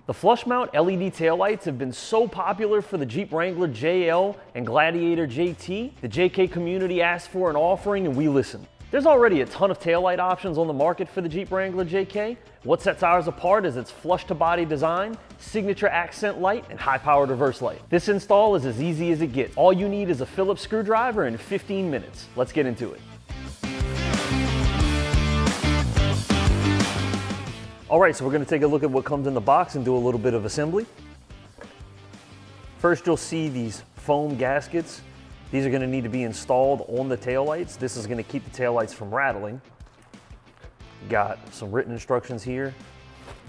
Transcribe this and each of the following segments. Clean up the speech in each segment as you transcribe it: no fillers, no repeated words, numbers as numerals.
The flush mount LED taillights have been so popular for the Jeep Wrangler JL and Gladiator JT, the JK community asked for an offering and we listened. There's already a ton of taillight options on the market for the Jeep Wrangler JK. What sets ours apart is its flush-to-body design, signature accent light, and high-powered reverse light. This install is as easy as it gets. All you need is a Phillips screwdriver in 15 minutes. Let's get into it. All right, so we're gonna take a look at what comes in the box and do a little bit of assembly. First, you'll see these foam gaskets. These are gonna need to be installed on the taillights. This is gonna keep the taillights from rattling. Got some written instructions here.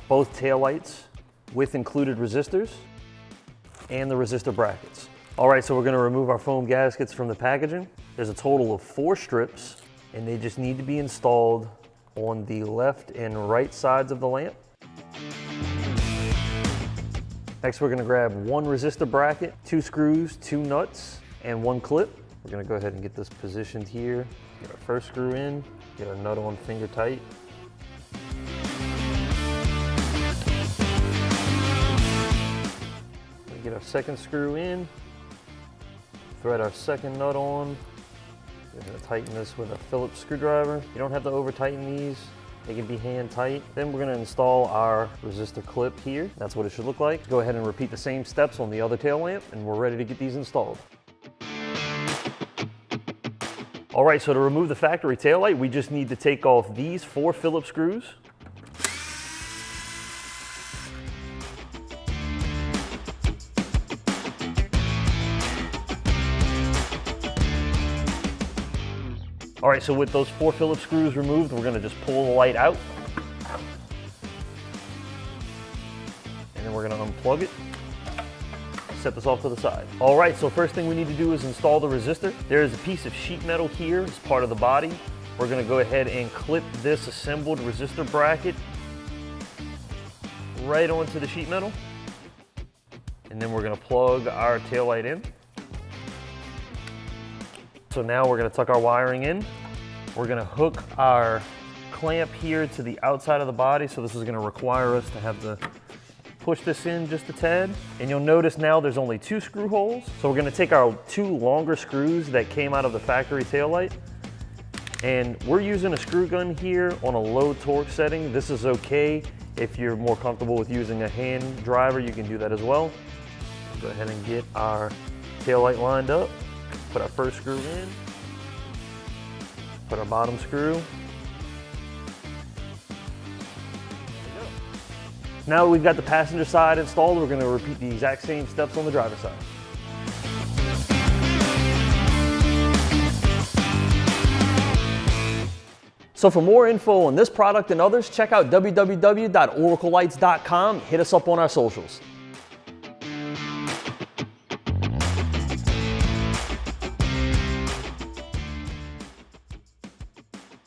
Both taillights with included resistors and the resistor brackets. All right, so we're gonna remove our foam gaskets from the packaging. There's a total of 4 strips and they just need to be installed on the left and right sides of the lamp. Next, we're gonna grab 1 resistor bracket, 2 screws, 2 nuts, and 1 clip. We're gonna go ahead and get this positioned here. Get our first screw in, get our nut on finger tight. Get our second screw in, thread our second nut on. We're gonna tighten this with a Phillips screwdriver. You don't have to over tighten these. They can be hand tight. Then we're gonna install our resistor clip here. That's what it should look like. Go ahead and repeat the same steps on the other tail lamp and we're ready to get these installed. All right, so to remove the factory taillight, we just need to take off these 4 Phillips screws. All right, so with those 4 Phillips screws removed, we're gonna just pull the light out. And then we're gonna unplug it. Set this off to the side. All right, so first thing we need to do is install the resistor. There is a piece of sheet metal here as part of the body. We're gonna go ahead and clip this assembled resistor bracket right onto the sheet metal. And then we're gonna plug our taillight in. So now we're gonna tuck our wiring in. We're gonna hook our clamp here to the outside of the body. So this is gonna require us to have to push this in just a tad. And you'll notice now there's only 2 screw holes. So we're gonna take our 2 longer screws that came out of the factory taillight. And we're using a screw gun here on a low torque setting. This is okay. If you're more comfortable with using a hand driver, you can do that as well. Go ahead and get our taillight lined up. Put our first screw in, put our bottom screw. Now we've got the passenger side installed, we're going to repeat the exact same steps on the driver's side. So for more info on this product and others, check out www.oraclelights.com. Hit us up on our socials.